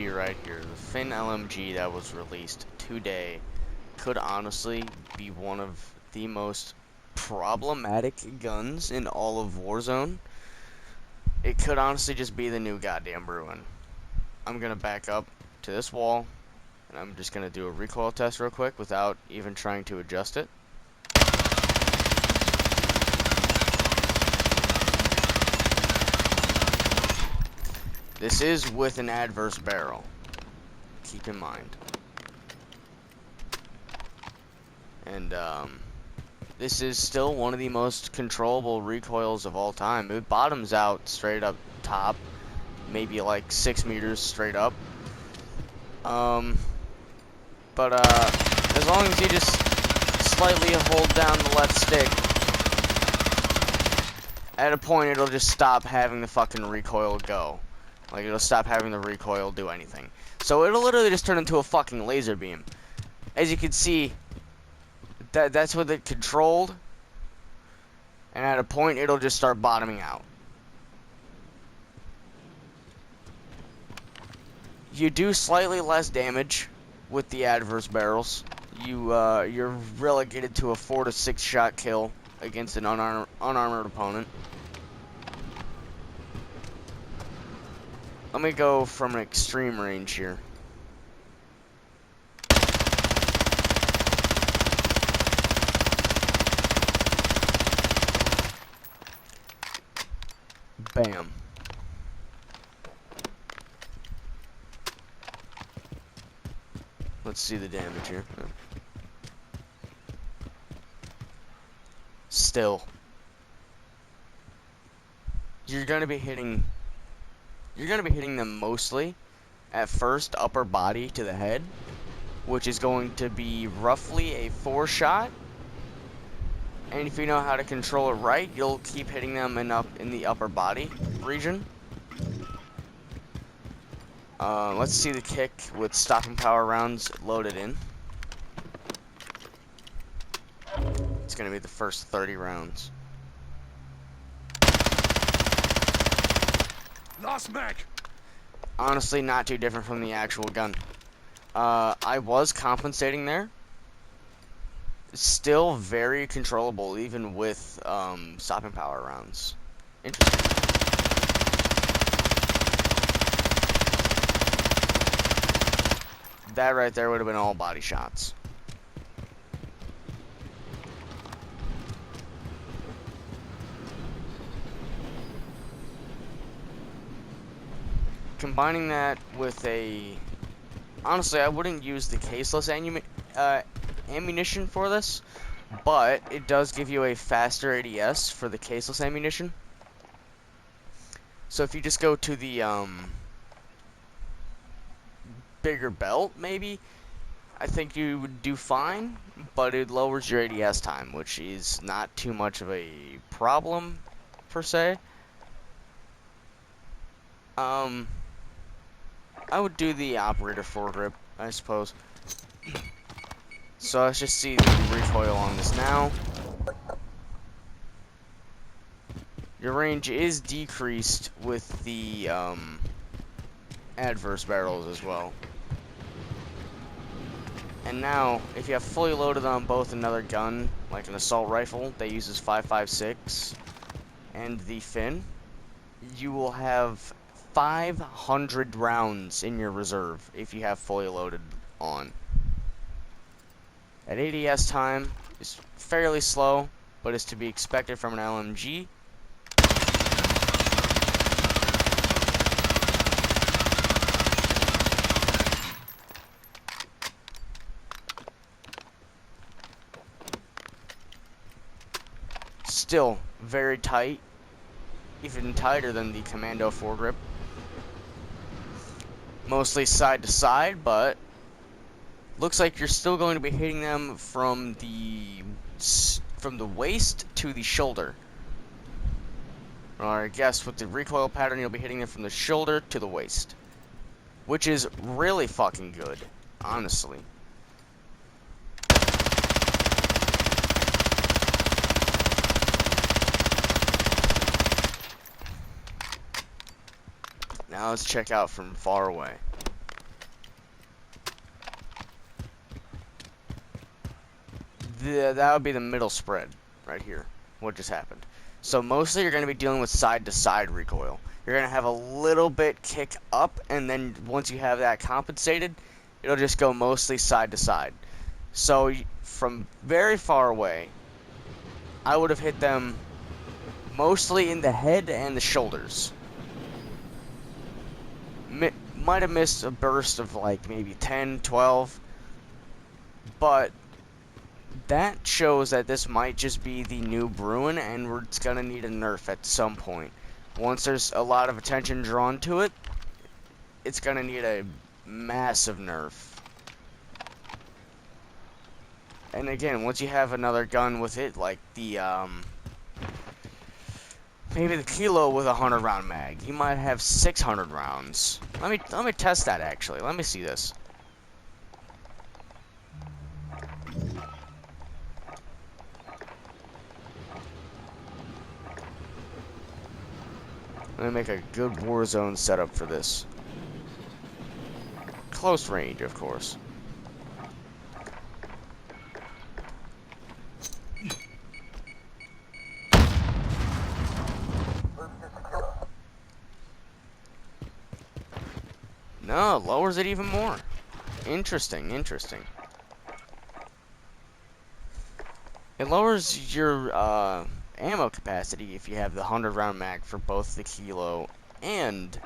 Right here, the Finn LMG that was released today could honestly be one of the most problematic guns in all of Warzone. It could honestly just be the new goddamn Bruin. I'm gonna back up to this wall, and I'm just gonna do a recoil test real quick without even trying to adjust it. This is with an adverse barrel. Keep in mind. And, this is still one of the most controllable recoils of all time. It bottoms out straight up top, maybe like 6 meters straight up. But, as long as you just slightly hold down the left stick, at a point it'll just stop having the fucking recoil go. Like, it'll stop having the recoil do anything. So it'll literally just turn into a fucking laser beam. As you can see, that's with it controlled, and at a point it'll just start bottoming out. You do slightly less damage with the adverse barrels. You're relegated to a 4 to 6 shot kill against an unarmored opponent. Let me go from an extreme range here. Bam. Let's see the damage here. Still. You're gonna be hitting them mostly at first upper body to the head, which is going to be roughly a 4 shot. And if you know how to control it right, you'll keep hitting them in the upper body region. Let's see the kick with stopping power rounds loaded in. It's gonna be the first 30 rounds. Lost mag. Honestly, not too different from the actual gun. I was compensating there. Still very controllable, even with stopping power rounds. Interesting. That right there would have been all body shots. Combining that with a... Honestly, I wouldn't use the caseless ammunition for this, but it does give you a faster ADS for the caseless ammunition. So if you just go to the bigger belt, maybe, I think you would do fine, but it lowers your ADS time, which is not too much of a problem, per se. I would do the operator foregrip, I suppose. So let's just see the recoil on this now. Your range is decreased with the adverse barrels as well. And now, if you have fully loaded on both another gun, like an assault rifle that uses 5.56, and the Finn, you will have 500 rounds in your reserve if you have fully loaded on. At ADS time is fairly slow, but is to be expected from an LMG. Still very tight, even tighter than the Commando foregrip. Mostly side to side, but looks like you're still going to be hitting them from the waist to the shoulder. Or I guess with the recoil pattern, you'll be hitting them from the shoulder to the waist, which is really fucking good, honestly. Now let's check out from far away. That would be the middle spread right here. What just happened? So mostly you're going to be dealing with side-to-side recoil. You're going to have a little bit kick up, and then once you have that compensated, it'll just go mostly side-to-side. So from very far away, I would have hit them mostly in the head and the shoulders. Might have missed a burst of like maybe 10, 12, but that shows that this might just be the new Bruin, and it's going to need a nerf at some point. Once there's a lot of attention drawn to it, it's going to need a massive nerf. And again, once you have another gun with it, like the, maybe the Kilo with a 100-round mag, you might have 600 rounds. Let me test that, actually. Let me see this. Let me make a good Warzone setup for this. Close range, of course. No, it lowers it even more. Interesting, interesting. It lowers your ammo capacity if you have the 100-round mag for both the Kilo and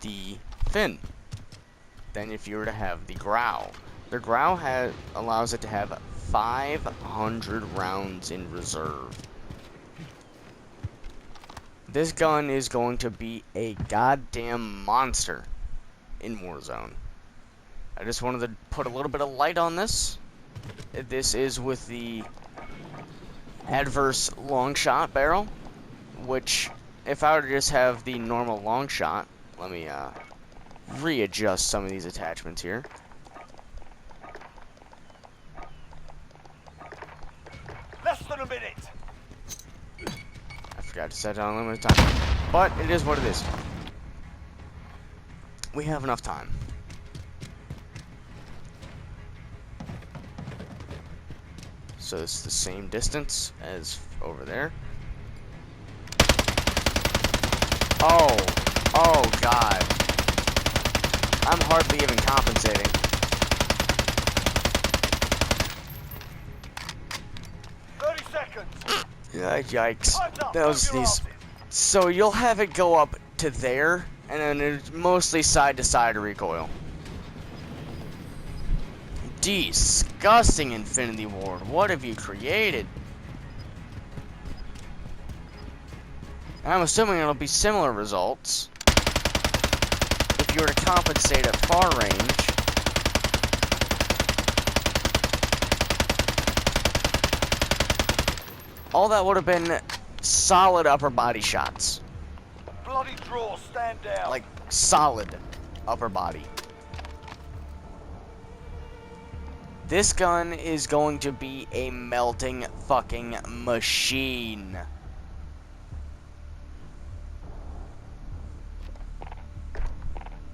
the Fin than if you were to have the Growl. The Growl allows it to have 500 rounds in reserve. This gun is going to be a goddamn monster in Warzone. I just wanted to put a little bit of light on this. This is with the adverse long shot barrel, which if I were to just have the normal long shot, let me readjust some of these attachments here. Less than a minute. I forgot to set down unlimited time, but it is what it is. We have enough time. So it's the same distance as over there. Oh God. I'm hardly even compensating. 30 seconds. Yeah, yikes. These. So you'll have it go up to there, and then it's mostly side-to-side recoil. Disgusting, Infinity Ward. What have you created? I'm assuming it'll be similar results if you were to compensate at far range. All that would have been solid upper body shots. Bloody draw, stand down. Like, solid upper body. This gun is going to be a melting fucking machine.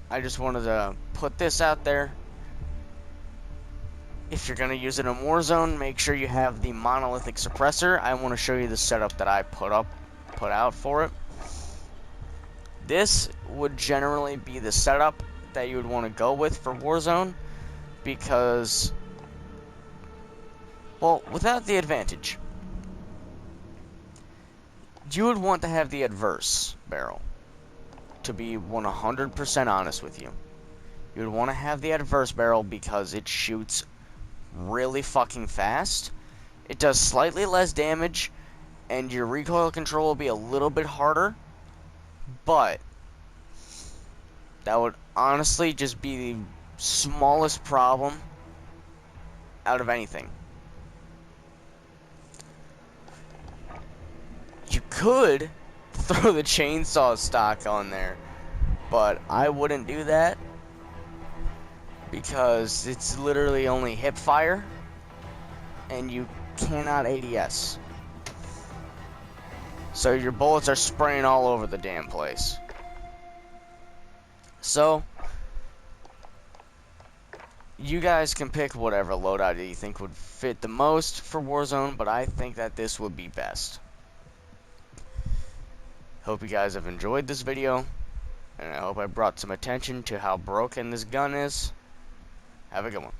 I just wanted to put this out there. If you're going to use it in Warzone, make sure you have the monolithic suppressor. I want to show you the setup that I put out for it. This would generally be the setup that you would want to go with for Warzone, because, well, without the advantage, you would want to have the adverse barrel, to be 100% honest with you. You would want to have the adverse barrel because it shoots really fucking fast. It does slightly less damage, and your recoil control will be a little bit harder, but that would honestly just be the smallest problem out of anything. You could throw the chainsaw stock on there, but I wouldn't do that because it's literally only hip fire and you cannot ADS. So your bullets are spraying all over the damn place. So You guys can pick whatever loadout you think would fit the most for Warzone, but I think that this would be best. Hope you guys have enjoyed this video, and I hope I brought some attention to how broken this gun is. Have a good one.